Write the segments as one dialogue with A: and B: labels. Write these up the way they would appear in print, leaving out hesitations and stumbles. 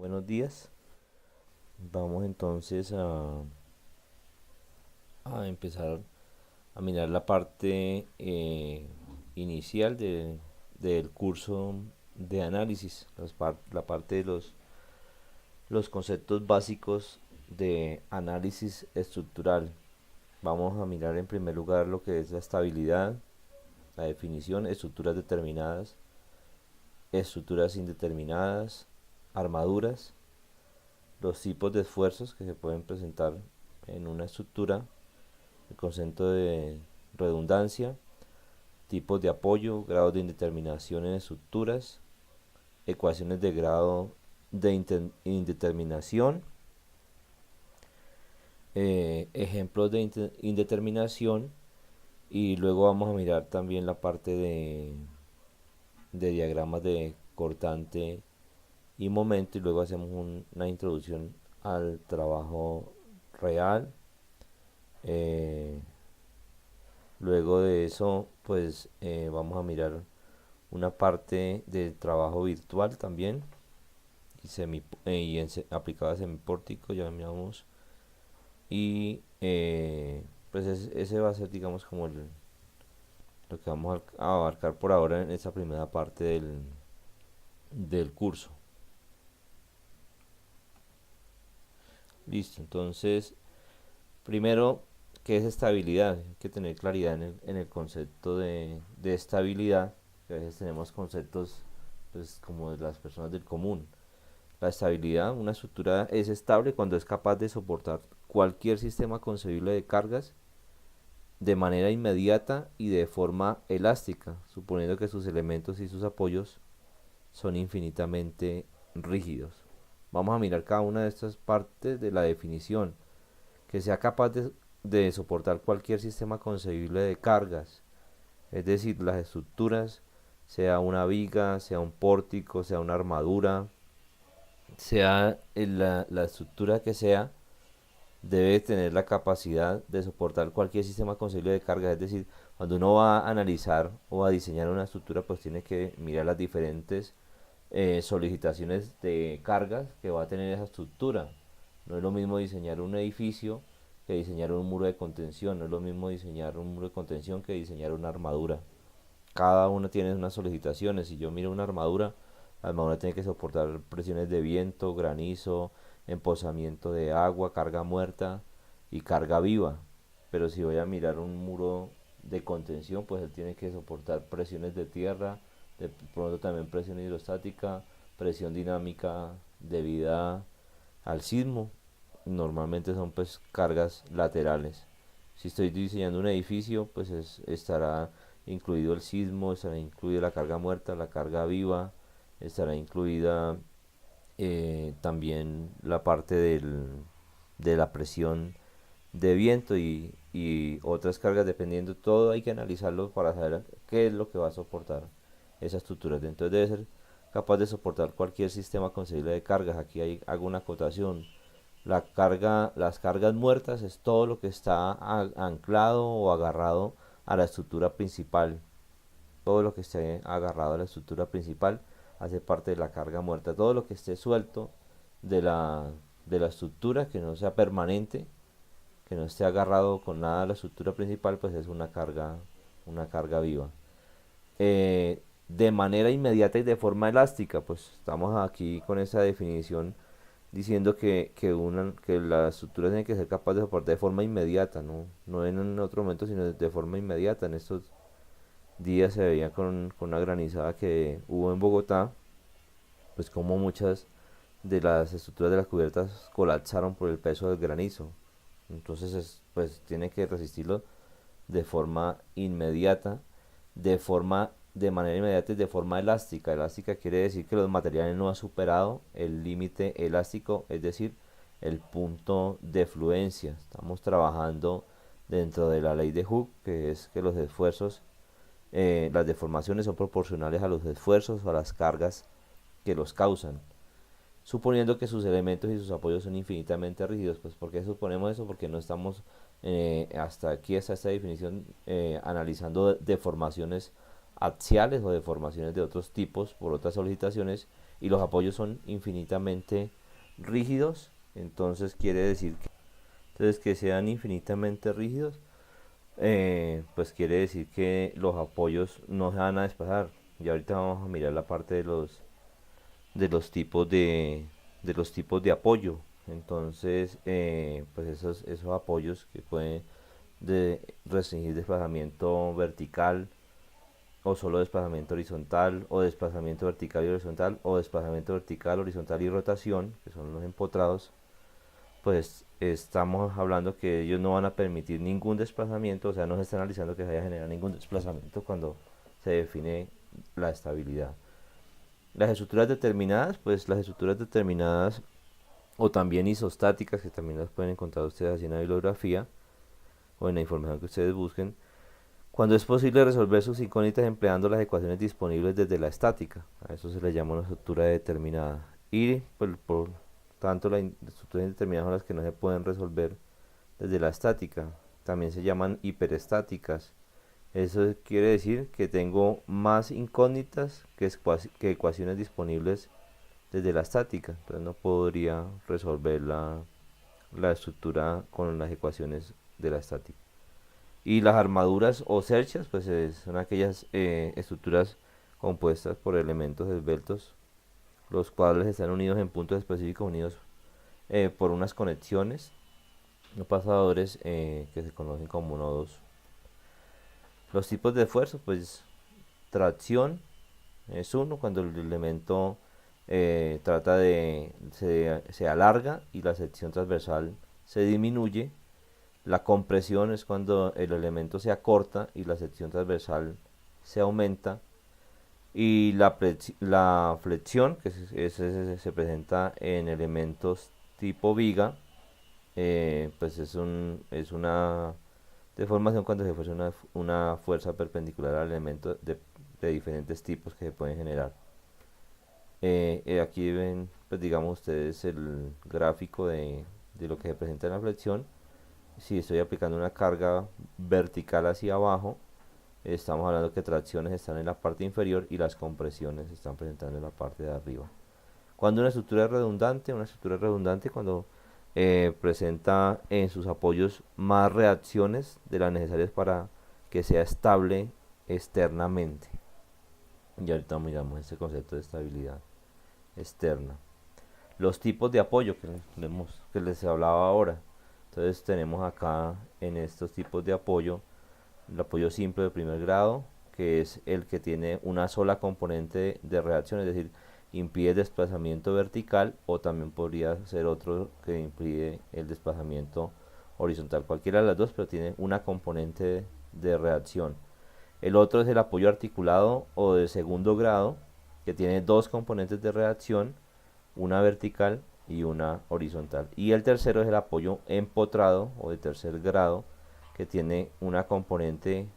A: Buenos días. Vamos entonces a empezar a mirar la parte inicial del curso de análisis, la parte de los conceptos básicos de análisis estructural. Vamos a mirar en primer lugar lo que es la estabilidad, la definición, estructuras determinadas, estructuras indeterminadas, armaduras, los tipos de esfuerzos que se pueden presentar en una estructura, el concepto de redundancia, tipos de apoyo, grados de indeterminación en estructuras, ecuaciones de grado de indeterminación, ejemplos de indeterminación, y luego vamos a mirar también la parte de diagramas de cortante y momento, y luego hacemos una introducción al trabajo real. eh, Luego de eso, pues vamos a mirar una parte del trabajo virtual también y aplicado a semipórtico, ya miramos. Y pues ese va a ser, digamos, como lo que vamos a abarcar por ahora en esta primera parte del curso. Listo, entonces, primero, ¿qué es estabilidad? Hay que tener claridad en el concepto de estabilidad, que a veces tenemos conceptos pues, como de las personas del común. La estabilidad, una estructura es estable cuando es capaz de soportar cualquier sistema concebible de cargas de manera inmediata y de forma elástica, suponiendo que sus elementos y sus apoyos son infinitamente rígidos. Vamos a mirar cada una de estas partes de la definición, que sea capaz de soportar cualquier sistema concebible de cargas, es decir, las estructuras, sea una viga, sea un pórtico, sea una armadura, sea la estructura que sea, debe tener la capacidad de soportar cualquier sistema concebible de carga. Es decir, cuando uno va a analizar o a diseñar una estructura, pues tiene que mirar las diferentes solicitaciones de cargas que va a tener esa estructura. No es lo mismo diseñar un edificio que diseñar un muro de contención. No es lo mismo diseñar un muro de contención que diseñar una armadura. Cada uno tiene unas solicitaciones. Si yo miro una armadura, la armadura tiene que soportar presiones de viento, granizo, emposamiento de agua, carga muerta y carga viva. Pero si voy a mirar un muro de contención, pues él tiene que soportar presiones de tierra, de pronto también presión hidrostática, presión dinámica debida al sismo. Normalmente son pues cargas laterales. Si estoy diseñando un edificio, pues estará incluido el sismo, estará incluida la carga muerta, la carga viva, estará incluida también la parte de la presión de viento y otras cargas dependiendo. Todo hay que analizarlo para saber qué es lo que va a soportar esa estructura. Entonces debe ser capaz de soportar cualquier sistema concebible de cargas. Aquí hago una acotación. Las cargas muertas es todo lo que está anclado o agarrado a la estructura principal. Todo lo que esté agarrado a la estructura principal hace parte de la carga muerta. Todo lo que esté suelto de la estructura, que no sea permanente, que no esté agarrado con nada a la estructura principal, pues es una carga viva. De manera inmediata y de forma elástica, pues estamos aquí con esa definición diciendo que la estructura tiene que ser capaz de soportar de forma inmediata, no en otro momento, sino de forma inmediata. En estos días se veía con una granizada que hubo en Bogotá, pues como muchas de las estructuras de las cubiertas colapsaron por el peso del granizo. Entonces pues tiene que resistirlo de forma inmediata, de manera inmediata y de forma elástica. Elástica quiere decir que los materiales no han superado el límite elástico, es decir, el punto de fluencia. Estamos trabajando dentro de la ley de Hooke, que es que los esfuerzos, las deformaciones son proporcionales a los esfuerzos o a las cargas que los causan, suponiendo que sus elementos y sus apoyos son infinitamente rígidos. Pues ¿por qué suponemos eso? Porque no estamos hasta aquí, hasta esta definición, analizando deformaciones axiales o deformaciones de otros tipos por otras solicitaciones y los apoyos son infinitamente rígidos, entonces quiere decir que sean infinitamente rígidos, pues quiere decir que los apoyos no se van a desplazar. Y ahorita vamos a mirar la parte de los tipos de apoyo. Entonces, pues esos apoyos que pueden restringir desplazamiento vertical, o solo desplazamiento horizontal, o desplazamiento vertical y horizontal, o desplazamiento vertical, horizontal y rotación, que son los empotrados, pues estamos hablando que ellos no van a permitir ningún desplazamiento, o sea, no se está analizando que se vaya a generar ningún desplazamiento cuando se define la estabilidad. Las estructuras determinadas, pues las estructuras determinadas o también isostáticas, que también las pueden encontrar ustedes así en la bibliografía o en la información que ustedes busquen, cuando es posible resolver sus incógnitas empleando las ecuaciones disponibles desde la estática. A eso se le llama una estructura determinada. Y por tanto las estructuras indeterminadas son las que no se pueden resolver desde la estática. También se llaman hiperestáticas. Eso quiere decir que tengo más incógnitas que ecuaciones disponibles desde la estática. Entonces no podría resolver la estructura con las ecuaciones de la estática. Y las armaduras o cerchas, pues son aquellas estructuras compuestas por elementos esbeltos, los cuales están unidos en puntos específicos, unidos por unas conexiones no pasadores que se conocen como nodos. Los tipos de esfuerzo, pues tracción es uno, cuando el elemento se alarga y la sección transversal se disminuye. La compresión es cuando el elemento se acorta y la sección transversal se aumenta. Y la flexión, que se presenta en elementos tipo viga, pues es una deformación cuando se ejerce una fuerza perpendicular al elemento de diferentes tipos que se pueden generar. Aquí ven, pues digamos ustedes el gráfico de lo que se presenta en la flexión. Si estoy aplicando una carga vertical hacia abajo, estamos hablando que tracciones están en la parte inferior y las compresiones se están presentando en la parte de arriba. Cuando una estructura es redundante cuando presenta en sus apoyos más reacciones de las necesarias para que sea estable externamente. Y ahorita miramos este concepto de estabilidad externa. Los tipos de apoyo que les hablaba ahora. Entonces tenemos acá en estos tipos de apoyo el apoyo simple de primer grado, que es el que tiene una sola componente de reacción, es decir, impide desplazamiento vertical, o también podría ser otro que impide el desplazamiento horizontal, cualquiera de las dos, pero tiene una componente de reacción. El otro es el apoyo articulado o de segundo grado, que tiene dos componentes de reacción, una vertical y una horizontal. Y el tercero es el apoyo empotrado o de tercer grado, que tiene una componente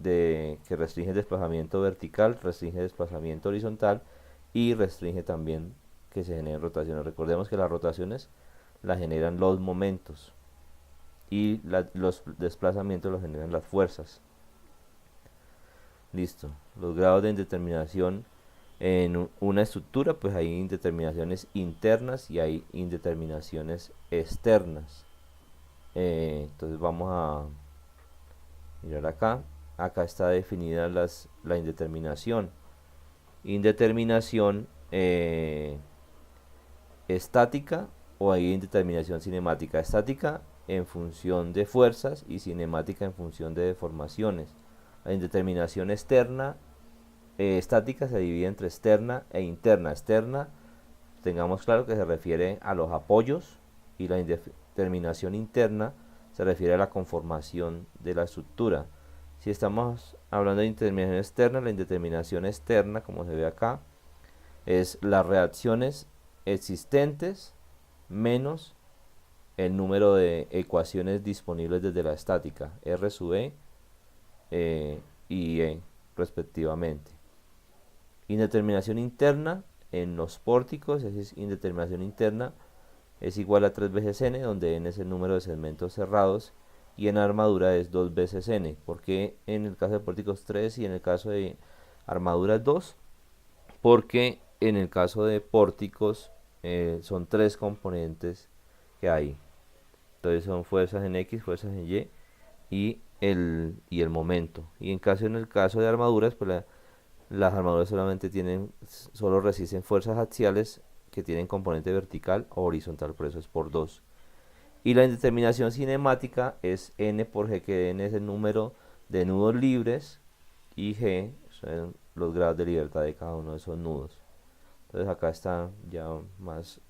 A: que restringe el desplazamiento vertical, restringe el desplazamiento horizontal y restringe también que se generen rotaciones. Recordemos que las rotaciones las generan los momentos y los desplazamientos los generan las fuerzas. Listo. Los grados de indeterminación en una estructura, pues hay indeterminaciones internas y hay indeterminaciones externas. Entonces vamos a mirar acá. Acá está definida la indeterminación. Indeterminación estática, o hay indeterminación cinemática. Estática en función de fuerzas y cinemática en función de deformaciones. La indeterminación externa estática se divide entre externa e interna. Externa, tengamos claro que se refiere a los apoyos, y la indeterminación interna se refiere a la conformación de la estructura. Si estamos hablando de indeterminación externa, la indeterminación externa, como se ve acá, es las reacciones existentes menos el número de ecuaciones disponibles desde la estática, R sub y E respectivamente. Indeterminación interna en los pórticos, es indeterminación interna, es igual a 3 veces n, donde n es el número de segmentos cerrados, y en armadura es 2 veces n. ¿Por qué en el caso de pórticos 3 y en el caso de armadura 2? Porque en el caso de pórticos, son tres componentes que hay. Entonces son fuerzas en X, fuerzas en y el momento. Y en el caso de armaduras, pues las armaduras solo resisten fuerzas axiales que tienen componente vertical o horizontal, por eso es por 2. Y la indeterminación cinemática es N por G, que N es el número de nudos libres y G son los grados de libertad de cada uno de esos nudos. Entonces acá está ya más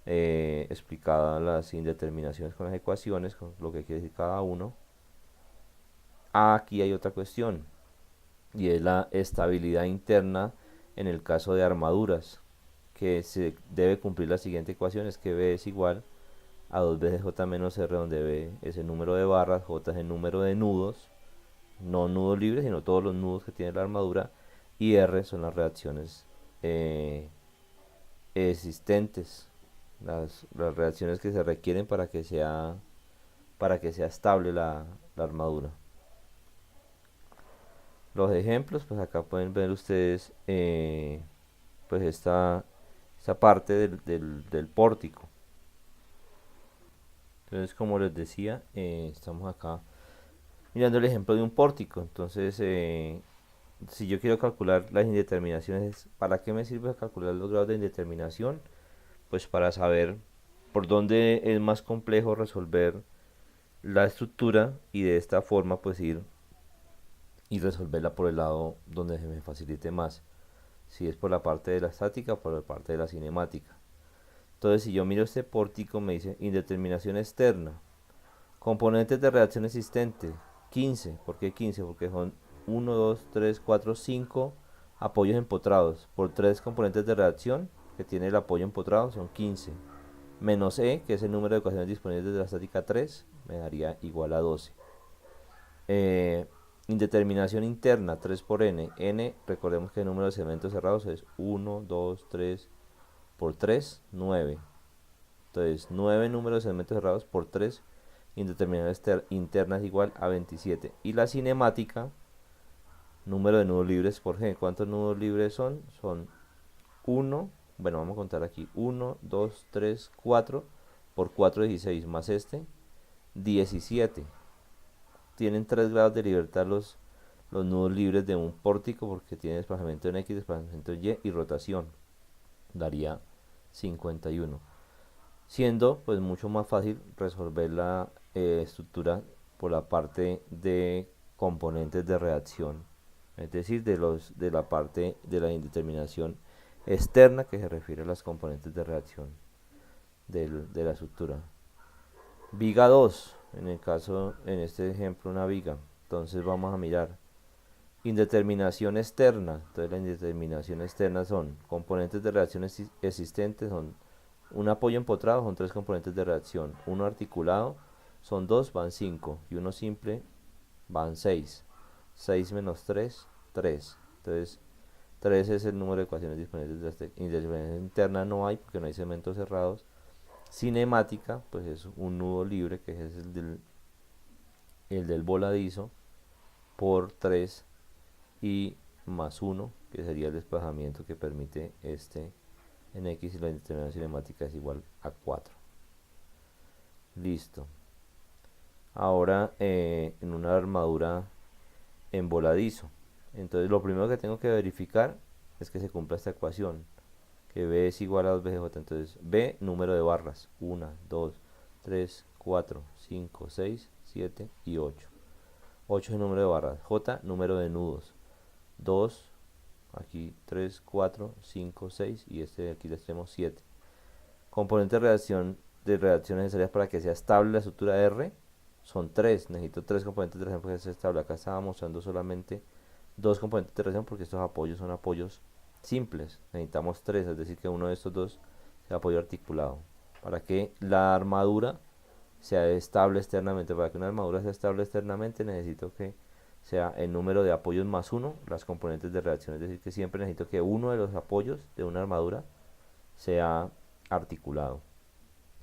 A: explicadas las indeterminaciones con las ecuaciones, con lo que quiere decir cada uno. Aquí hay otra cuestión, y es la estabilidad interna en el caso de armaduras, que se debe cumplir la siguiente ecuación, es que B es igual a 2 veces J menos R, donde B es el número de barras, J es el número de nudos, no nudos libres, sino todos los nudos que tiene la armadura, y R son las reacciones existentes, las reacciones que se requieren para que sea estable la armadura. Los ejemplos, pues acá pueden ver ustedes pues esta parte del pórtico. Entonces, como les decía, estamos acá mirando el ejemplo de un pórtico. Entonces, si yo quiero calcular las indeterminaciones, ¿para qué me sirve calcular los grados de indeterminación? Pues para saber por dónde es más complejo resolver la estructura y de esta forma pues ir y resolverla por el lado donde se me facilite más, si es por la parte de la estática o por la parte de la cinemática. Entonces, si yo miro este pórtico, me dice indeterminación externa, componentes de reacción existente 15. ¿Por qué 15? Porque son 1, 2, 3, 4, 5 apoyos empotrados por 3 componentes de reacción que tiene el apoyo empotrado, son 15, menos E, que es el número de ecuaciones disponibles de la estática 3, me daría igual a 12. Indeterminación interna 3 por N. N, recordemos que el número de segmentos cerrados es 1, 2, 3 por 3, 9. Entonces 9 números de segmentos cerrados por 3, indeterminación interna es igual a 27. Y la cinemática, número de nudos libres por G. ¿Cuántos nudos libres son? Son 1, bueno, vamos a contar aquí, 1, 2, 3, 4, por 4, 16, más 17. Tienen 3 grados de libertad los nudos libres de un pórtico, porque tiene desplazamiento en X, desplazamiento en Y y rotación. Daría 51. Siendo pues mucho más fácil resolver la estructura por la parte de componentes de reacción, es decir, de la parte de la indeterminación externa, que se refiere a las componentes de reacción de la estructura. Viga 2, en este ejemplo una viga. Entonces vamos a mirar indeterminación externa. Entonces la indeterminación externa son componentes de reacción existentes, son un apoyo empotrado, son 3 componentes de reacción, uno articulado son 2, van 5, y uno simple van 6. 6 menos 3, 3. Entonces 3 es el número de ecuaciones disponibles de esta indeterminación interna, no hay porque no hay segmentos cerrados. Cinemática, pues es un nudo libre, que es el del voladizo, por 3 y más 1, que sería el desplazamiento que permite en X, y la indeterminación cinemática es igual a 4. Listo. Ahora en una armadura en voladizo, entonces lo primero que tengo que verificar es que se cumpla esta ecuación, que B es igual a 2BJ. Entonces B, número de barras, 1, 2, 3, 4, 5, 6, 7 y 8. 8 es el número de barras. J, número de nudos, 2, aquí 3, 4, 5, 6 y de aquí le tenemos 7. Componentes de reacción necesarias para que sea estable la estructura R son 3. Necesito 3 componentes de reacción para que sea estable. Acá estaba mostrando solamente 2 componentes de reacción porque estos apoyos son apoyos simples. Necesitamos 3, es decir que uno de estos dos sea apoyo articulado. Para que la armadura sea estable externamente, para que una armadura sea estable externamente, necesito que sea el número de apoyos más 1, las componentes de reacción, es decir que siempre necesito que uno de los apoyos de una armadura sea articulado.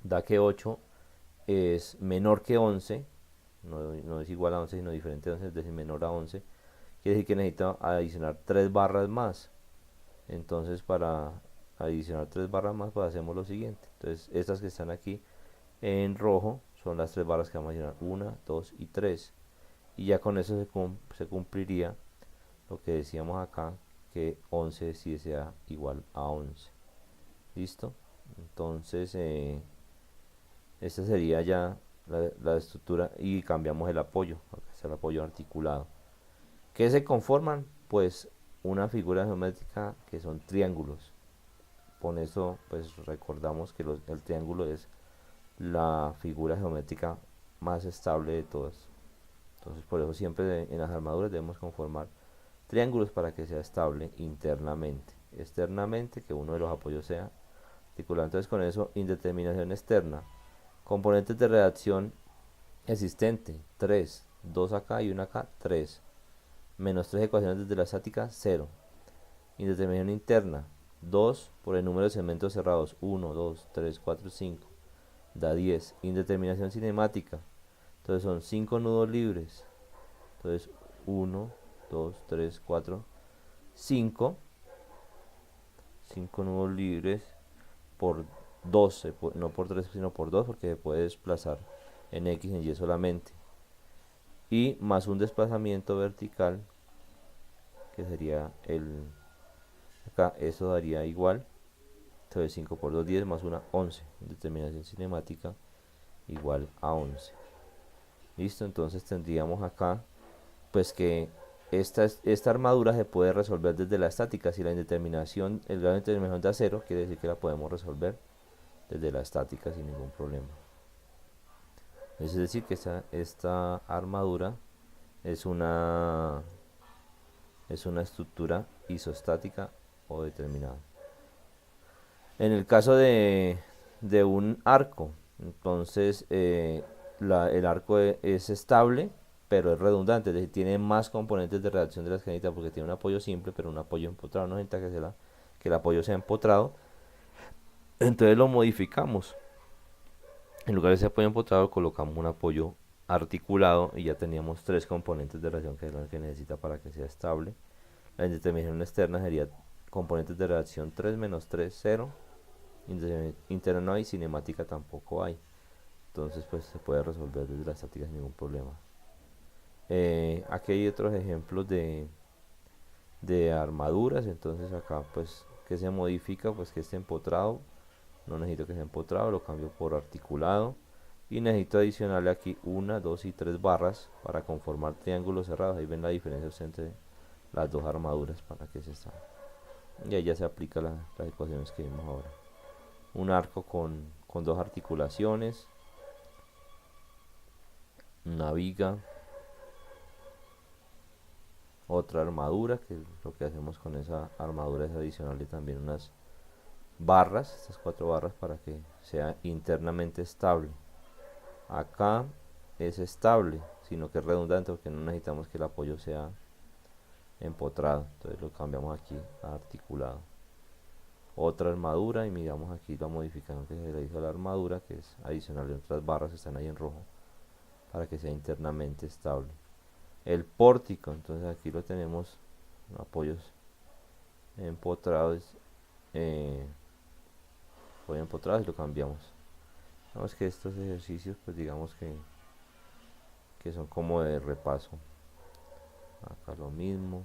A: Da que 8 es menor que 11, no es igual a 11 sino diferente a 11, es decir menor a 11, quiere decir que necesito adicionar 3 barras más. Entonces para adicionar 3 barras más, pues hacemos lo siguiente. Entonces estas que están aquí en rojo son las 3 barras que vamos a adicionar, 1, 2 y 3. Y ya con eso se cumpliría lo que decíamos acá, que 11 sí sea igual a 11. ¿Listo? Entonces esta sería ya la estructura, y cambiamos el apoyo, acá está el apoyo articulado. ¿Qué se conforman? Pues una figura geométrica que son triángulos. Con eso pues recordamos que el triángulo es la figura geométrica más estable de todas. Entonces por eso siempre en las armaduras debemos conformar triángulos para que sea estable internamente. Externamente, que uno de los apoyos sea articulado. Entonces con eso, indeterminación externa. Componentes de reacción existente, 3, 2 acá y 1 acá, 3. Menos 3 ecuaciones desde la estática, 0. Indeterminación interna, 2 por el número de segmentos cerrados, 1, 2, 3, 4, 5, da 10. Indeterminación cinemática, entonces son 5 nudos libres, entonces 1, 2, 3, 4, 5 nudos libres por 2, no por 3 sino por 2, porque se puede desplazar en X, en Y solamente, y más un desplazamiento vertical que sería acá, eso daría igual. Entonces 5 por 2, 10, más una 11. Determinación cinemática igual a 11. Listo, entonces tendríamos acá pues que esta armadura se puede resolver desde la estática. Si la indeterminación, el grado de indeterminación da 0, quiere decir que la podemos resolver desde la estática sin ningún problema. Es decir, que esta armadura es una estructura isostática o determinada. En el caso de un arco, entonces el arco es estable, pero es redundante, es decir, tiene más componentes de reacción de la esquinita porque tiene un apoyo simple, pero un apoyo empotrado. No necesita que el apoyo sea empotrado, entonces lo modificamos. En lugar de ese apoyo empotrado, colocamos un apoyo articulado y ya teníamos 3 componentes de reacción, que es lo que necesita para que sea estable. La indeterminación externa sería componentes de reacción 3 menos 3, 0. Interna no hay, cinemática tampoco hay. Entonces pues se puede resolver desde la estática sin ningún problema. Aquí hay otros ejemplos de armaduras. Entonces acá pues que se modifica, pues que esté empotrado. No necesito que sea empotrado, lo cambio por articulado. Y necesito adicionarle aquí 1, 2 y 3 barras para conformar triángulos cerrados. Ahí ven la diferencia entre las dos armaduras para que se está. Y ahí ya se aplica las ecuaciones que vimos ahora. Un arco con 2 articulaciones, una viga, otra armadura, que lo que hacemos con esa armadura es adicionarle también unas barras, estas 4 barras, para que sea internamente estable. Acá es estable, sino que es redundante porque no necesitamos que el apoyo sea empotrado, entonces lo cambiamos aquí a articulado. Otra armadura, y miramos aquí la modificación que se le hizo a la armadura, que es adicionarle otras barras que están ahí en rojo para que sea internamente estable. El pórtico, entonces aquí lo tenemos, apoyos empotrados, apoyo empotrados, y lo cambiamos. Vamos que estos ejercicios pues digamos que son como de repaso. Acá lo mismo,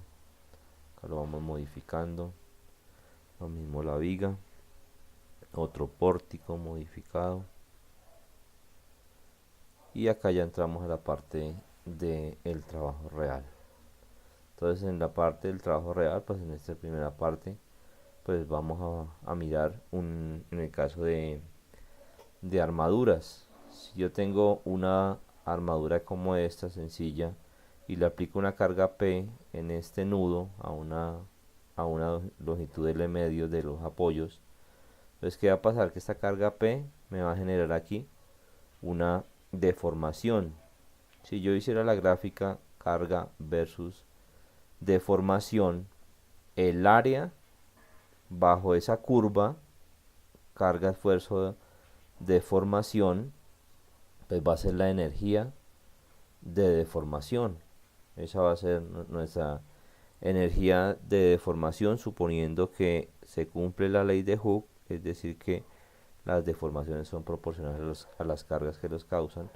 A: acá lo vamos modificando, lo mismo la viga, otro pórtico modificado, y acá ya entramos a la parte del trabajo real. Entonces en la parte del trabajo real, pues en esta primera parte pues vamos a mirar en el caso de armaduras. Si yo tengo una armadura como esta sencilla y le aplico una carga P en este nudo a una longitud L medio de los apoyos, entonces ¿qué va a pasar? Que esta carga P me va a generar aquí una deformación. Si yo hiciera la gráfica carga versus deformación, el área bajo esa curva, carga, esfuerzo, deformación, pues va a ser la energía de deformación. Esa va a ser nuestra energía de deformación suponiendo que se cumple la ley de Hooke, es decir que las deformaciones son proporcionales a las cargas que los causan.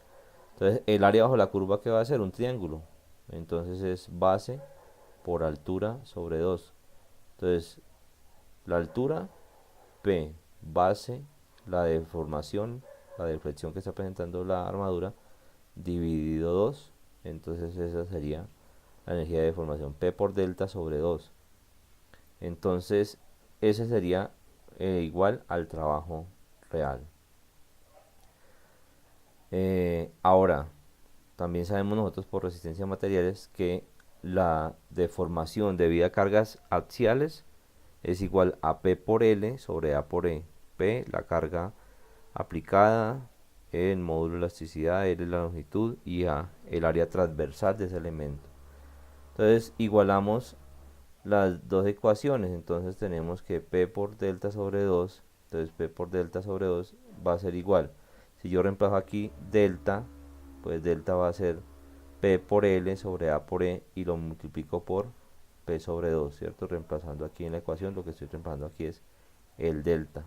A: Entonces el área bajo la curva que va a ser un triángulo, entonces es base por altura sobre 2. Entonces la altura P, base, la deformación, la deflexión que está presentando la armadura, dividido 2, entonces esa sería la energía de deformación, P por delta sobre 2. Entonces ese sería igual al trabajo real. Ahora, también sabemos nosotros por resistencia a materiales que la deformación debido a cargas axiales es igual a P por L sobre A por E. P, la carga aplicada, E, el módulo de elasticidad, L, la longitud y A, el área transversal de ese elemento. Entonces igualamos las dos ecuaciones, entonces tenemos que P por delta sobre 2, entonces P por delta sobre 2 va a ser igual. Si yo reemplazo aquí delta, pues delta va a ser P por L sobre A por E y lo multiplico por P sobre 2, ¿cierto? Reemplazando aquí en la ecuación, lo que estoy reemplazando aquí es el delta.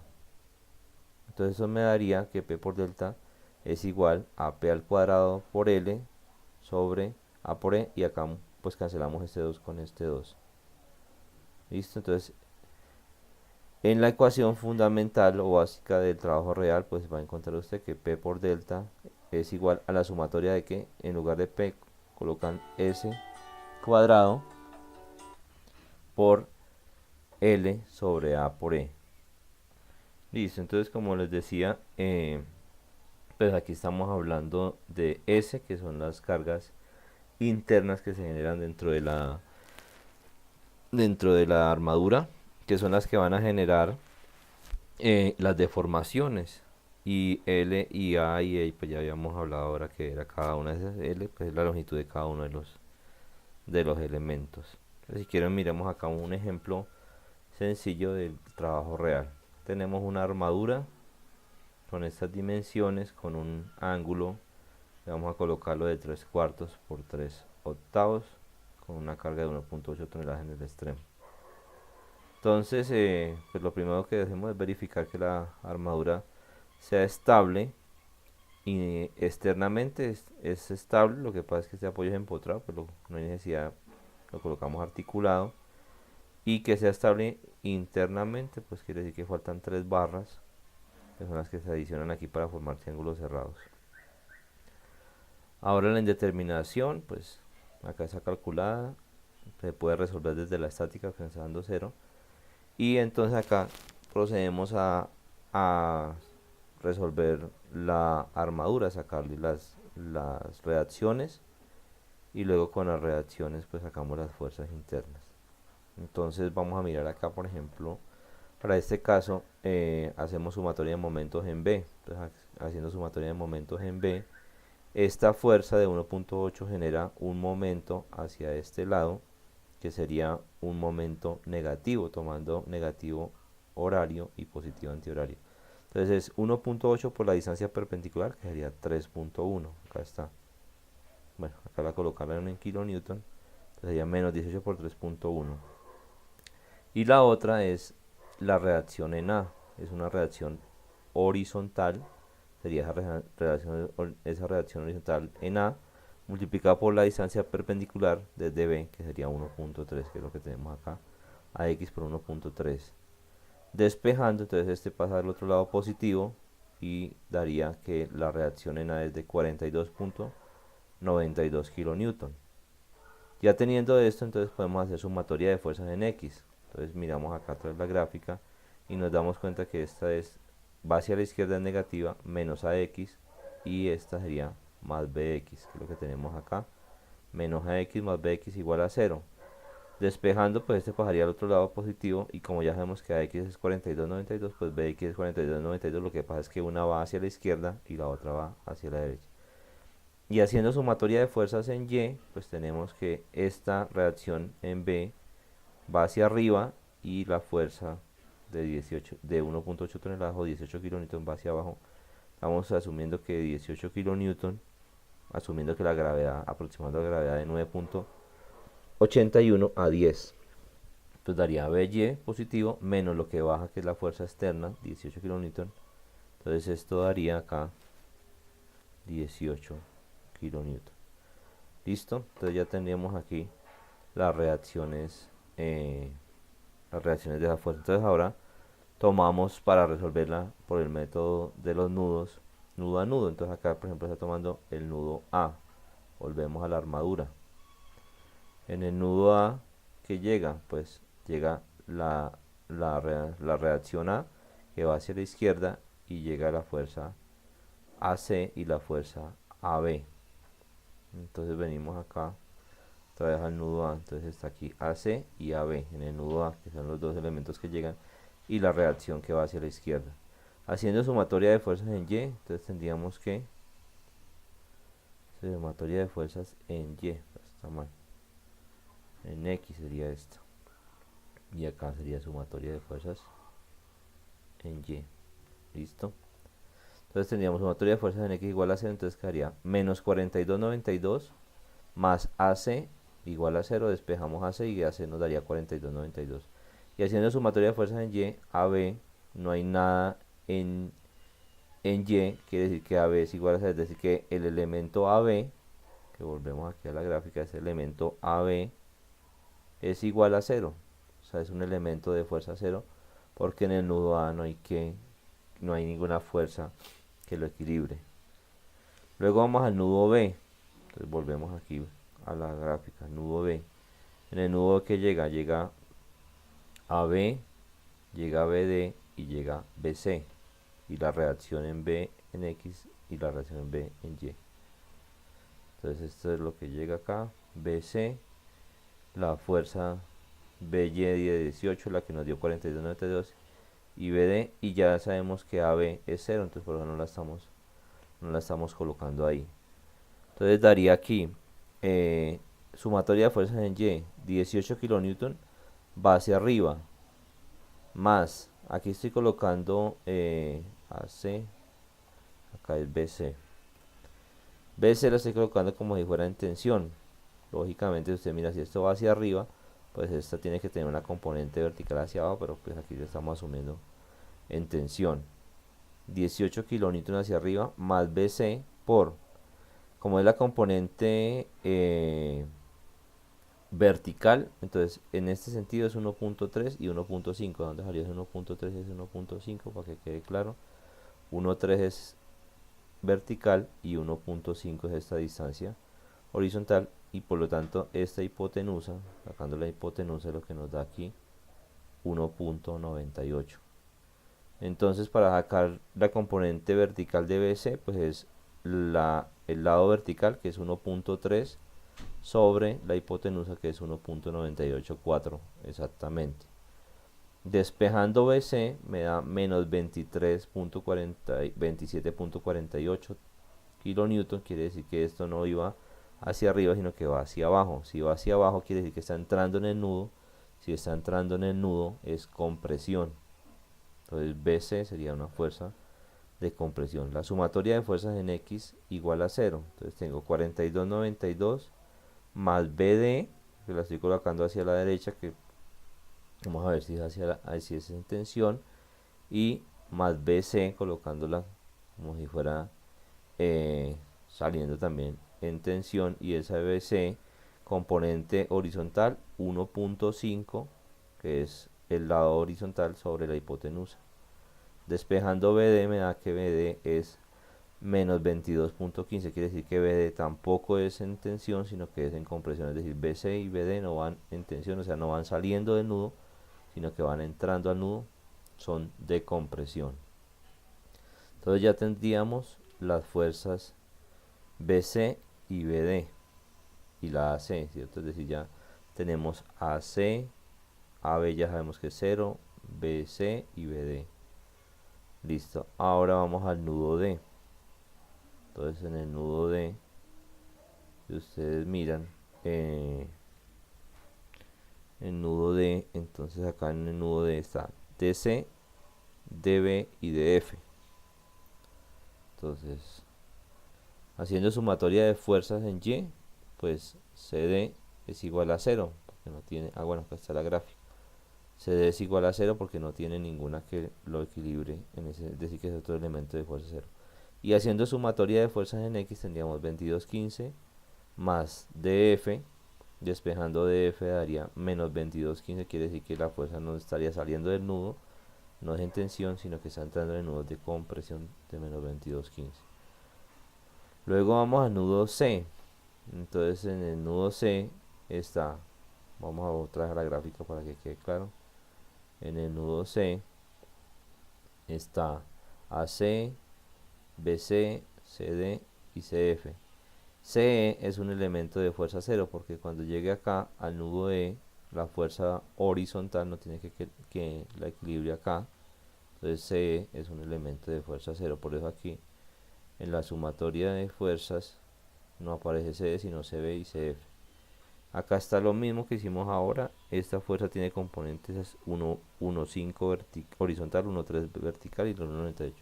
A: Entonces eso me daría que P por delta es igual a P al cuadrado por L sobre A por E y acá pues cancelamos este 2 con este 2. ¿Listo? Entonces en la ecuación fundamental o básica del trabajo real pues va a encontrar usted que P por delta es igual a la sumatoria de que en lugar de P colocan S cuadrado por L sobre A por E. Listo, entonces como les decía, pues aquí estamos hablando de S, que son las cargas internas que se generan dentro de la armadura, que son las que van a generar las deformaciones. Y L y A y E, pues ya habíamos hablado ahora que era cada una de esas. L, pues es la longitud de cada uno de los elementos. Entonces, si quieren, miremos acá un ejemplo sencillo del trabajo real. Tenemos una armadura con estas dimensiones, con un ángulo, vamos a colocarlo de 3 cuartos por 3 octavos, con una carga de 1.8 toneladas en el extremo. Entonces, pues lo primero que debemos es verificar que la armadura sea estable y externamente es estable. Lo que pasa es que este apoyo es empotrado, pues no hay necesidad, lo colocamos articulado. Y que sea estable internamente, pues quiere decir que faltan 3 barras, que son las que se adicionan aquí para formar triángulos cerrados. Ahora la indeterminación, pues acá está calculada, se puede resolver desde la estática pensando 0. Y entonces acá procedemos a resolver la armadura, sacarle las reacciones y luego con las reacciones pues sacamos las fuerzas internas. Entonces vamos a mirar acá, por ejemplo, para este caso hacemos sumatoria de momentos en B. Entonces, haciendo sumatoria de momentos en B, esta fuerza de 1.8 genera un momento hacia este lado, que sería un momento negativo, tomando negativo horario y positivo antihorario. Entonces es 1.8 por la distancia perpendicular, que sería 3.1. Acá está. Bueno, acá la colocaron en kilonewton. Entonces sería menos 18 por 3.1. Y la otra es la reacción en A. Es una reacción horizontal. Sería esa reacción horizontal en A multiplicada por la distancia perpendicular desde B, que sería 1.3, que es lo que tenemos acá, a X por 1.3. Despejando, entonces este pasa al otro lado positivo y daría que la reacción en A es de 42.92 kilonewton. Ya teniendo esto, entonces podemos hacer sumatoria de fuerzas en X. Entonces miramos acá atrás la gráfica y nos damos cuenta que esta va hacia la izquierda, es negativa, menos AX, y esta sería más BX, que es lo que tenemos acá. Menos AX más BX igual a 0. Despejando, pues este pasaría al otro lado positivo, y como ya sabemos que AX es 42.92, pues BX es 42.92. Lo que pasa es que una va hacia la izquierda y la otra va hacia la derecha. Y haciendo sumatoria de fuerzas en Y, pues tenemos que esta reacción en B va hacia arriba y la fuerza de 1.8 toneladas o 18 kilonewton va hacia abajo. Estamos asumiendo que 18 kilonewton, asumiendo que la gravedad, aproximando la gravedad de 81 a 10. Pues daría BY positivo menos lo que baja, que es la fuerza externa, 18 kilonewton. Entonces esto daría acá 18 kilonewton. Listo, entonces ya tendríamos aquí las reacciones de la fuerza. Entonces ahora tomamos para resolverla por el método de los nudos, nudo a nudo. Entonces acá por ejemplo está tomando el nudo A. Volvemos a la armadura. En el nudo A, ¿qué llega? Pues llega la reacción A, que va hacia la izquierda, y llega la fuerza AC y la fuerza AB. Entonces venimos acá otra vez al nudo A. Entonces está aquí AC y AB en el nudo A, que son los dos elementos que llegan, y la reacción que va hacia la izquierda. Haciendo sumatoria de fuerzas en Y, entonces tendríamos que sumatoria de fuerzas en Y, está mal, en X sería esto, y acá sería sumatoria de fuerzas en Y. Listo. Entonces tendríamos sumatoria de fuerzas en X igual a 0, entonces quedaría menos 42,92 más AC igual a 0, despejamos AC y AC nos daría 42,92. Y haciendo sumatoria de fuerzas en Y, AB, no hay nada en Y, quiere decir que AB es igual a 0, es decir que el elemento AB, que volvemos aquí a la gráfica, ese elemento AB es igual a 0, o sea es un elemento de fuerza 0, porque en el nudo A no hay ninguna fuerza que lo equilibre. Luego vamos al nudo B, entonces volvemos aquí a la gráfica, nudo B. En el nudo que llega AB, llega BD y llega BC, y la reacción en B en X y la reacción en B en Y. Entonces esto es lo que llega acá, BC, la fuerza BY de 18, la que nos dio 42,92, y BD, y ya sabemos que AB es 0, entonces por eso no la estamos colocando ahí. Entonces daría aquí sumatoria de fuerzas en Y, 18 kilonewton va hacia arriba, más, aquí estoy colocando AC, acá es BC. BC lo estoy colocando como si fuera en tensión. Lógicamente, usted mira, si esto va hacia arriba, pues esta tiene que tener una componente vertical hacia abajo, pero pues aquí lo estamos asumiendo en tensión. 18 kilonewton hacia arriba más BC por, como es la componente vertical, entonces en este sentido es 1.3 y 1.5. ¿Dónde salió ese 1.3 y ese 1.5? Para que quede claro, 1.3 es vertical y 1.5 es esta distancia horizontal, y por lo tanto esta hipotenusa, sacando la hipotenusa, es lo que nos da aquí 1.98. Entonces para sacar la componente vertical de BC, pues es el lado vertical, que es 1.3, sobre la hipotenusa, que es 1.984 exactamente. Despejando BC me da menos 27.48 kilonewton, quiere decir que esto no iba hacia arriba, sino que va hacia abajo. Si va hacia abajo, quiere decir que está entrando en el nudo. Si está entrando en el nudo, es compresión. Entonces BC sería una fuerza de compresión. La sumatoria de fuerzas en X igual a 0. Entonces tengo 42,92 más BD, que la estoy colocando hacia la derecha, que vamos a ver si es si es en tensión, y más BC colocándola como si fuera saliendo también en tensión, y esa BC componente horizontal 1.5, que es el lado horizontal sobre la hipotenusa. Despejando BD me da que BD es menos 22.15, quiere decir que BD tampoco es en tensión, sino que es en compresión, es decir, BC y BD no van en tensión, o sea, no van saliendo del nudo, sino que van entrando al nudo, son de compresión. Entonces ya tendríamos las fuerzas BC y BD y la AC, ¿cierto? Es decir, ya tenemos AC, AB ya sabemos que es 0, BC y BD. Listo, ahora vamos al nudo D. Entonces en el nudo D, si ustedes miran, el nudo D, entonces acá en el nudo D está DC, DB y DF. Entonces, haciendo sumatoria de fuerzas en Y, pues CD es igual a 0, porque no tiene, bueno, acá está la gráfica. CD es igual a 0 porque no tiene ninguna que lo equilibre, es decir, que es otro elemento de fuerza 0. Y haciendo sumatoria de fuerzas en X tendríamos 2215 más DF, despejando DF daría menos 2215, quiere decir que la fuerza no estaría saliendo del nudo, no es en tensión, sino que está entrando en nudos de compresión de menos 2215. Luego vamos al nudo C. Entonces en el nudo C está, vamos a otra vez a la gráfica para que quede claro. En el nudo C está AC, BC, CD y CF. CE es un elemento de fuerza 0 porque cuando llegue acá al nudo E, la fuerza horizontal no tiene que la equilibre acá. Entonces CE es un elemento de fuerza 0. Por eso aquí en la sumatoria de fuerzas no aparece CE sino CB y CF. Acá está lo mismo que hicimos ahora. Esta fuerza tiene componentes 1,5 horizontal, 1,3 vertical y 1,98.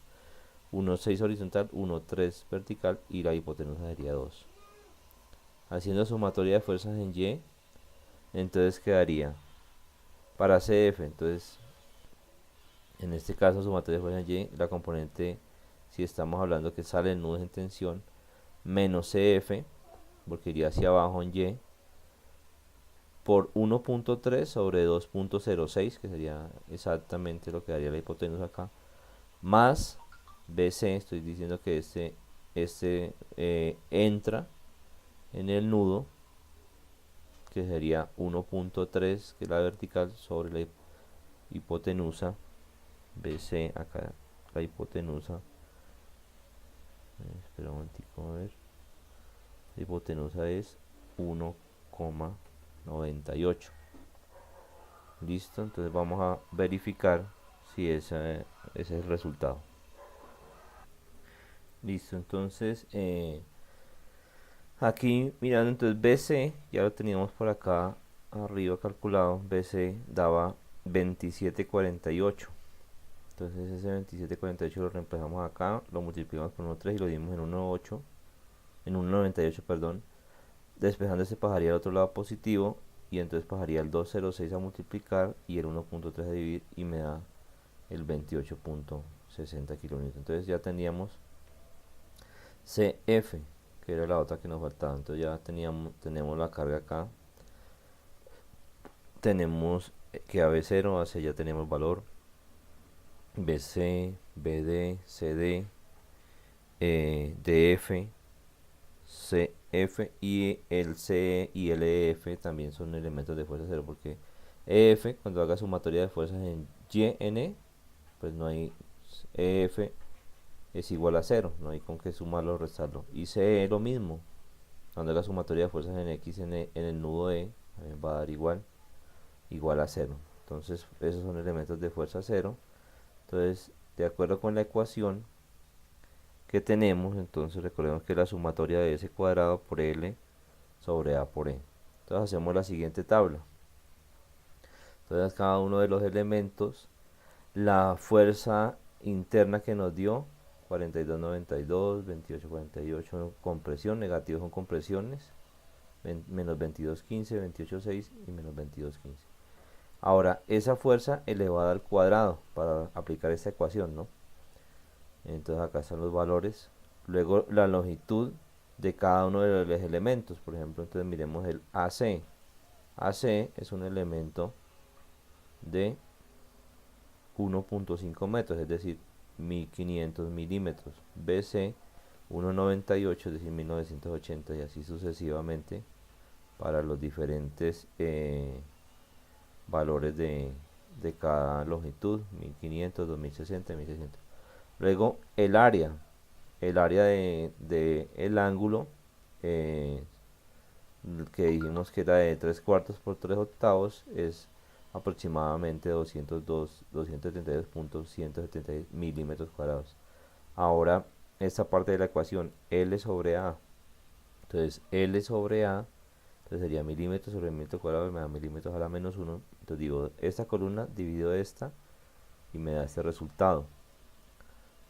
A: 1,6 horizontal, 1,3 vertical y la hipotenusa sería 2. Haciendo sumatoria de fuerzas en Y, entonces quedaría para CF, entonces en este caso sumatoria de fuerzas en Y, la componente, si estamos hablando que sale en nudos en tensión, menos CF, porque iría hacia abajo en Y, por 1.3 sobre 2.06, que sería exactamente lo que daría la hipotenusa acá, más BC, estoy diciendo que este entra en el nudo, que sería 1.3, que es la vertical, sobre la hipotenusa BC, acá la hipotenusa, espera un momentico, a ver, la hipotenusa es 1,98. Listo, entonces vamos a verificar si ese es el resultado. Listo, entonces aquí mirando, entonces BC ya lo teníamos por acá arriba calculado. BC daba 2748. Entonces ese 2748 lo reemplazamos acá, lo multiplicamos por 1,3 y lo dimos en 1,8, en 1,98, perdón. Despejando este pasaría al otro lado positivo y entonces pasaría el 206 a multiplicar y el 1.3 a dividir y me da el 28.60 kilonewton. Entonces ya teníamos CF, que era la otra que nos faltaba. Entonces ya tenemos la carga acá. Tenemos que AB0, AC ya tenemos valor. BC, BD, CD, DF, CF y el CE y el EF también son elementos de fuerza 0 porque EF cuando haga sumatoria de fuerzas en YN pues no hay, EF es igual a 0, no hay con qué sumarlo o restarlo. Y CE lo mismo, cuando haga sumatoria de fuerzas en X en el nudo E va a dar igual a 0. Entonces esos son elementos de fuerza 0. Entonces de acuerdo con la ecuación que tenemos, entonces recordemos que la sumatoria de S cuadrado por L sobre A por E. Entonces hacemos la siguiente tabla. Entonces cada uno de los elementos, la fuerza interna que nos dio 42.92, 28.48, compresión, negativos son compresiones, menos 22.15, 28.6 y menos 22.15. Ahora esa fuerza elevada al cuadrado para aplicar esta ecuación, ¿no? Entonces acá están los valores. Luego la longitud de cada uno de los elementos. Por ejemplo, entonces miremos el AC. AC es un elemento de 1.5 metros, es decir, 1500 milímetros. BC 1,98, es decir, 1980 y así sucesivamente para los diferentes valores de cada longitud, 1500, 2060, 1600. Luego el área de el ángulo que dijimos que era de 3 cuartos por 3 octavos es aproximadamente 272.170 milímetros cuadrados. Ahora esta parte de la ecuación L sobre A, entonces L sobre A, entonces sería milímetros sobre milímetro cuadrado, me da milímetros a la menos 1, entonces digo esta columna divido esta y me da este resultado.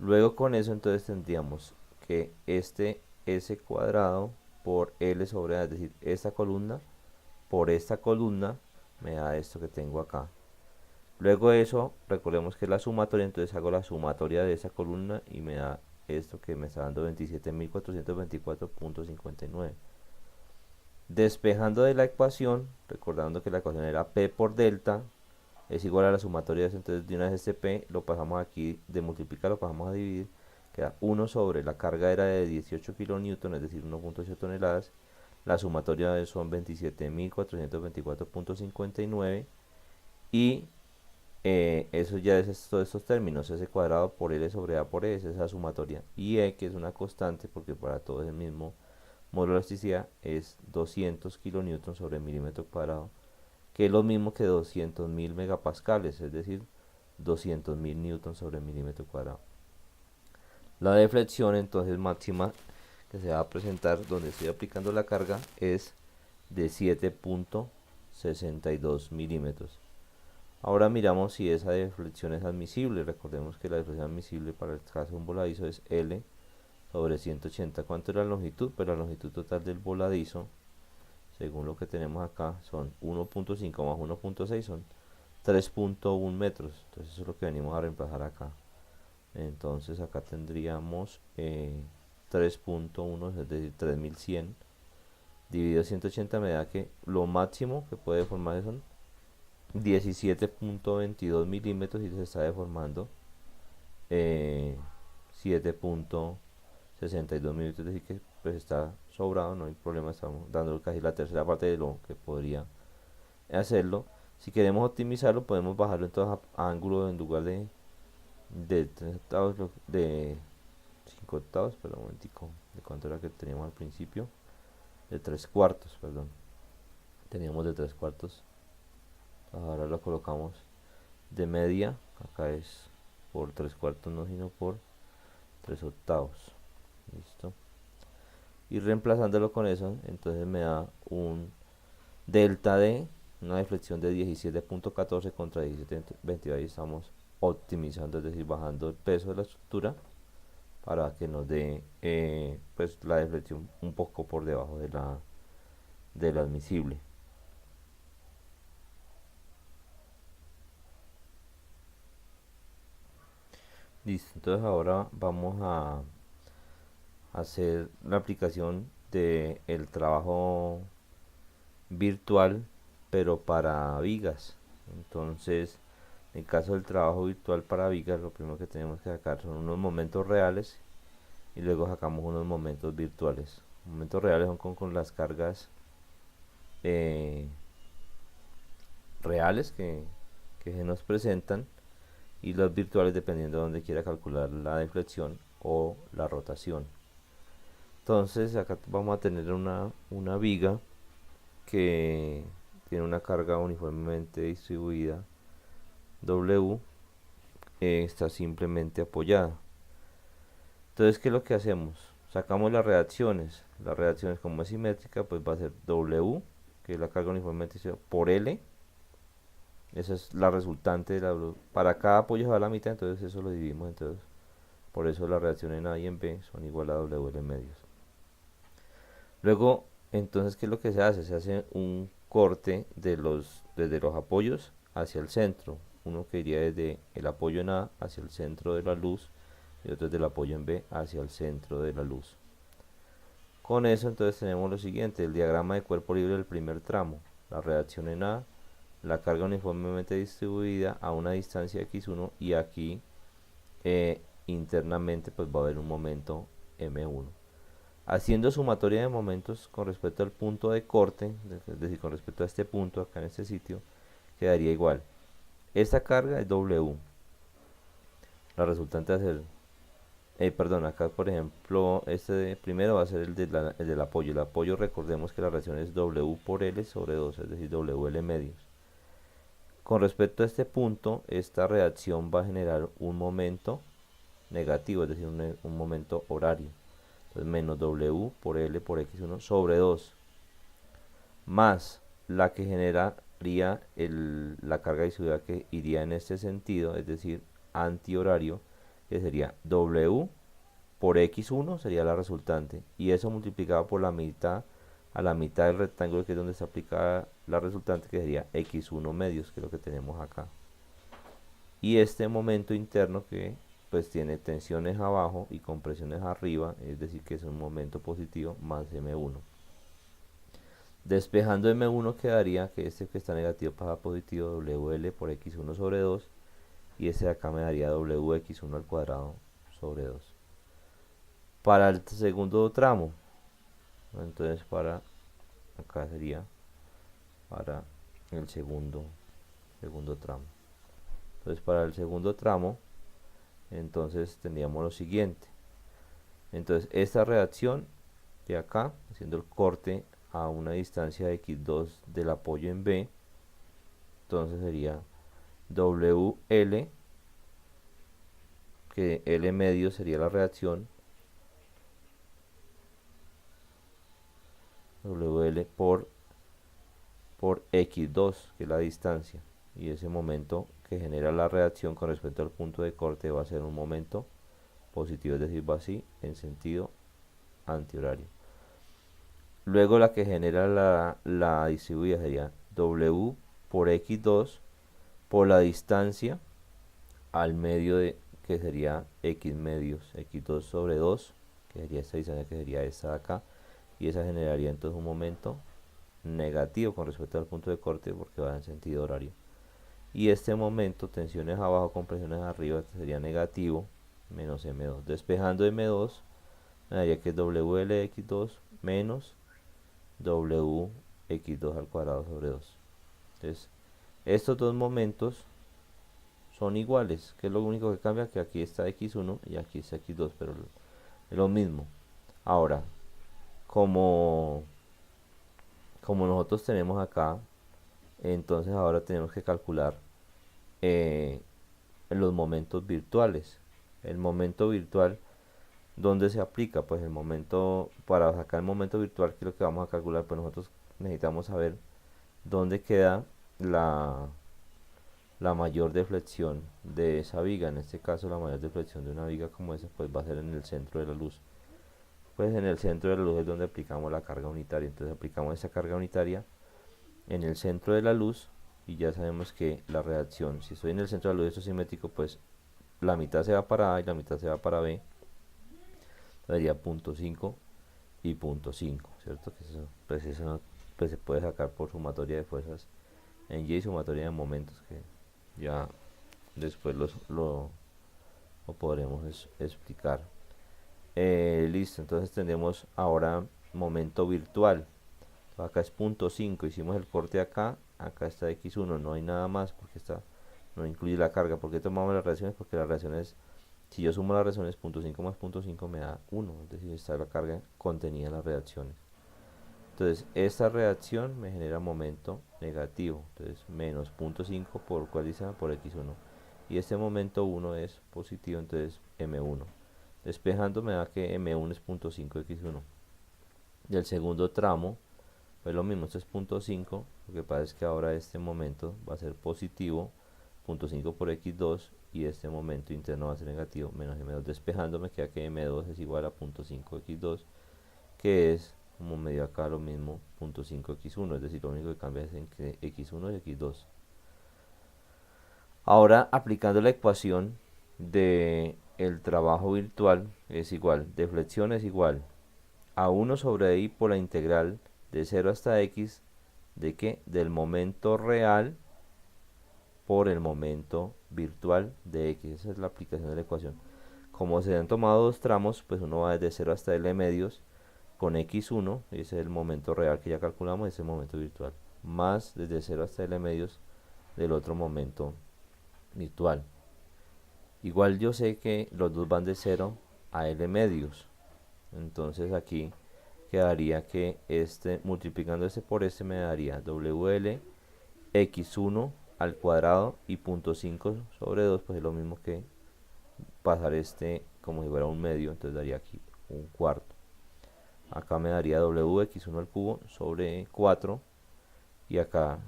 A: Luego con eso entonces tendríamos que este S cuadrado por L sobre A, es decir, esta columna por esta columna me da esto que tengo acá. Luego de eso, recordemos que es la sumatoria, entonces hago la sumatoria de esa columna y me da esto que me está dando 27.424.59. Despejando de la ecuación, recordando que la ecuación era P por delta, es igual a la sumatoria de eso, entonces de una vez este P lo pasamos aquí, de multiplicar lo pasamos a dividir, queda 1 sobre, la carga era de 18 kilonewton, es decir, 1.8 toneladas, la sumatoria son 27.424.59 y eso ya es todos estos términos, S cuadrado por L sobre A por E, esa es la sumatoria, y E, que es una constante, porque para todo es el mismo módulo de elasticidad, es 200 kilonewton sobre milímetro cuadrado, que es lo mismo que 200.000 megapascales, es decir, 200.000 newton sobre milímetro cuadrado. La deflexión entonces máxima que se va a presentar donde estoy aplicando la carga es de 7.62 milímetros. Ahora miramos si esa deflexión es admisible. Recordemos que la deflexión admisible para el caso de un voladizo es L sobre 180. ¿Cuánto es la longitud? Pues la longitud total del voladizo, según lo que tenemos acá, son 1.5 más 1.6 son 3.1 metros. Entonces eso es lo que venimos a reemplazar acá. Entonces acá tendríamos 3.1, es decir, 3100 dividido 180 me da que lo máximo que puede formar son 17.22 milímetros y se está deformando 7.62 milímetros, es decir que pues está sobrado, no hay problema, estamos dando casi la tercera parte de lo que podría hacerlo. Si queremos optimizarlo podemos bajarlo entonces a ángulo en lugar de 3 octavos, de 5 octavos, perdón un momentico, de cuánto era que teníamos al principio, de 3 cuartos, perdón, teníamos de 3 cuartos, ahora lo colocamos de media, acá es por 3 cuartos no sino por 3 octavos, listo, y reemplazándolo con eso entonces me da un delta de una deflexión de 17.14 contra 17.22, ahí estamos optimizando, es decir, bajando el peso de la estructura para que nos dé pues la deflexión un poco por debajo de la admisible. Listo, entonces ahora vamos a hacer la aplicación de el trabajo virtual pero para vigas. Entonces en caso del trabajo virtual para vigas, lo primero que tenemos que sacar son unos momentos reales y luego sacamos unos momentos virtuales. Momentos reales son con las cargas reales que se nos presentan, y los virtuales dependiendo de donde quiera calcular la deflexión o la rotación. Entonces acá vamos a tener una viga que tiene una carga uniformemente distribuida W, está simplemente apoyada. Entonces, ¿qué es lo que hacemos? Sacamos las reacciones. Las reacciones, como es simétrica, pues va a ser W, que es la carga uniformemente por L. Esa es la resultante de para cada apoyo se va a la mitad, entonces eso lo dividimos. Entonces, por eso la reacción en A y en B son igual a WL medios. Luego, entonces, ¿qué es lo que se hace? Se hace un corte desde los apoyos hacia el centro. Uno que iría desde el apoyo en A hacia el centro de la luz y otro desde el apoyo en B hacia el centro de la luz. Con eso entonces tenemos lo siguiente: el diagrama de cuerpo libre del primer tramo, la reacción en A, la carga uniformemente distribuida a una distancia x1 y aquí internamente pues va a haber un momento m1. Haciendo sumatoria de momentos con respecto al punto de corte, es decir, con respecto a este punto acá en este sitio, quedaría igual. Esta carga es W, la resultante va a ser, perdón, acá por ejemplo, este primero va a ser el del apoyo. El apoyo, recordemos que la reacción es W por L sobre 2, es decir, WL medios. Con respecto a este punto, esta reacción va a generar un momento negativo, es decir, un momento horario. Entonces, menos W por L por X1 sobre 2, más la que generaría la carga distribuida que iría en este sentido, es decir, antihorario, que sería W por X1 sería la resultante, y eso multiplicado por la mitad a la mitad del rectángulo, que es donde se aplica la resultante, que sería x1 medios, que es lo que tenemos acá. Y este momento interno que pues tiene tensiones abajo y compresiones arriba, es decir que es un momento positivo, más m1. Despejando m1 quedaría que este que está negativo pasa positivo, wl por x1 sobre 2, y este de acá me daría wx1 al cuadrado sobre 2. Para el segundo tramo, entonces para acá sería para el segundo tramo. Entonces para el segundo tramo, entonces tendríamos lo siguiente. Entonces esta reacción de acá, haciendo el corte a una distancia de x2 del apoyo en B, entonces sería WL, que L medio sería la reacción, WL por x2, que es la distancia, y ese momento que genera la reacción con respecto al punto de corte va a ser un momento positivo, es decir, va así en sentido antihorario. Luego la que genera la distribuida sería W por x2 por la distancia al medio de, que sería x medios, x2 sobre 2, que sería esta distancia, que sería esta de acá, y esa generaría entonces un momento negativo con respecto al punto de corte porque va en sentido horario. Y este momento, tensiones abajo, compresiones arriba, sería negativo, menos m2. Despejando m2, me daría que es WLx2 menos WX2 al cuadrado sobre 2. Entonces, estos dos momentos son iguales, que es lo único que cambia, que aquí está x1 y aquí está x2, pero es lo mismo. Ahora, como nosotros tenemos acá, entonces ahora tenemos que calcular los momentos virtuales. El momento virtual, ¿dónde se aplica? Pues el momento, para sacar el momento virtual, que es lo que vamos a calcular, pues nosotros necesitamos saber dónde queda la mayor deflexión de esa viga. En este caso la mayor deflexión de una viga como esa pues va a ser en el centro de la luz. Pues en el centro de la luz es donde aplicamos la carga unitaria. Entonces aplicamos esa carga unitaria en el centro de la luz y ya sabemos que la reacción, si estoy en el centro de la luz, esto es simétrico, pues la mitad se va para A y la mitad se va para B. Sería 0.5 y 0.5, ¿cierto? Que eso pues se puede sacar por sumatoria de fuerzas en Y y sumatoria de momentos, que ya después lo podremos explicar. Listo, entonces tenemos ahora momento virtual. Acá es 0.5, hicimos el corte acá está x1, no hay nada más porque no incluye la carga. ¿Por qué tomamos las reacciones? Porque las reacciones, si yo sumo las reacciones, 0.5 más 0.5 me da 1, es decir, está la carga contenida en las reacciones. Entonces esta reacción me genera momento negativo, entonces menos 0.5 por cuál dice, por x1, y este momento 1 es positivo, entonces m1. Despejando me da que m1 es 0.5 x1. Y el segundo tramo pues lo mismo, esto es 0.5, lo que pasa es que ahora este momento va a ser positivo, 0.5 por x2, y este momento interno va a ser negativo, menos m2. Despejando me queda que m2 es igual a 0.5 x2, que es, como me dio acá, lo mismo, 0.5 x1, es decir, lo único que cambia es entre x1 y x2. Ahora, aplicando la ecuación de el trabajo virtual, es igual, deflexión es igual a 1 sobre i por la integral de 0 hasta x, ¿de qué? Del momento real por el momento virtual de x. Esa es la aplicación de la ecuación. Como se han tomado dos tramos, pues uno va desde 0 hasta L medios con x1, ese es el momento real que ya calculamos, ese es el momento virtual, más desde 0 hasta L medios del otro momento virtual. Igual yo sé que los dos van de 0 a L medios, entonces aquí quedaría que multiplicando este por este me daría WL x1 al cuadrado y 0.5 sobre 2, pues es lo mismo que pasar como si fuera un medio, entonces daría aquí un cuarto. Acá me daría wx1 al cubo sobre 4, y acá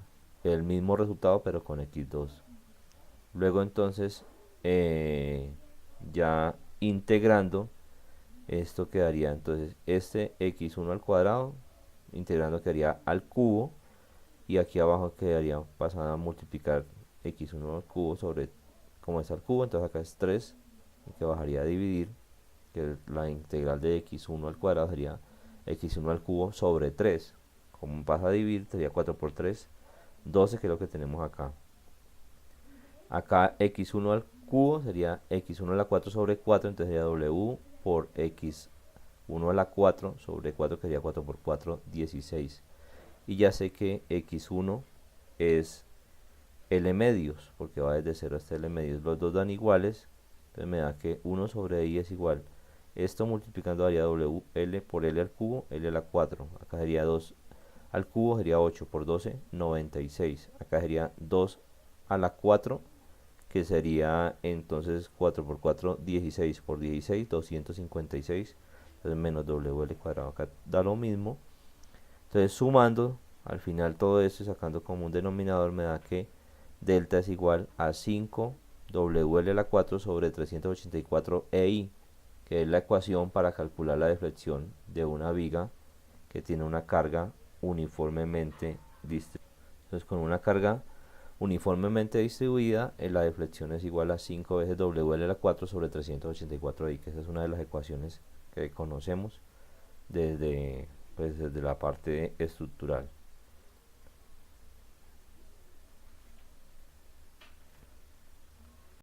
A: el mismo resultado pero con x2. Luego entonces ya integrando, esto quedaría entonces este x1 al cuadrado integrando quedaría al cubo, y aquí abajo quedaría pasando a multiplicar x1 al cubo sobre, como es al cubo, entonces acá es 3, que bajaría a dividir, que la integral de x1 al cuadrado sería x1 al cubo sobre 3, como pasa a dividir, sería 4 por 3, 12, que es lo que tenemos acá. Acá x1 al cubo sería x1 a la 4 sobre 4, entonces sería w por x1 a la 4 sobre 4, que sería 4 por 4, 16. Y ya sé que x1 es L medios, porque va desde 0 hasta L medios. Los dos dan iguales, entonces me da que 1 sobre i es igual. Esto multiplicando daría wl por L al cubo, L a la 4. Acá sería 2 al cubo, sería 8 por 12, 96. Acá sería 2 a la 4, que sería entonces 4 por 4, 16 por 16, 256. Entonces menos wl cuadrado, acá da lo mismo. Entonces sumando al final todo esto y sacando como un denominador, me da que delta es igual a 5 wl a la 4 sobre 384 ei, que es la ecuación para calcular la deflexión de una viga que tiene una carga uniformemente distribuida. Entonces con una carga uniformemente distribuida, la deflexión es igual a 5 veces wl a la 4 sobre 384 ei, que esa es una de las ecuaciones que conocemos desde, pues, desde la parte estructural.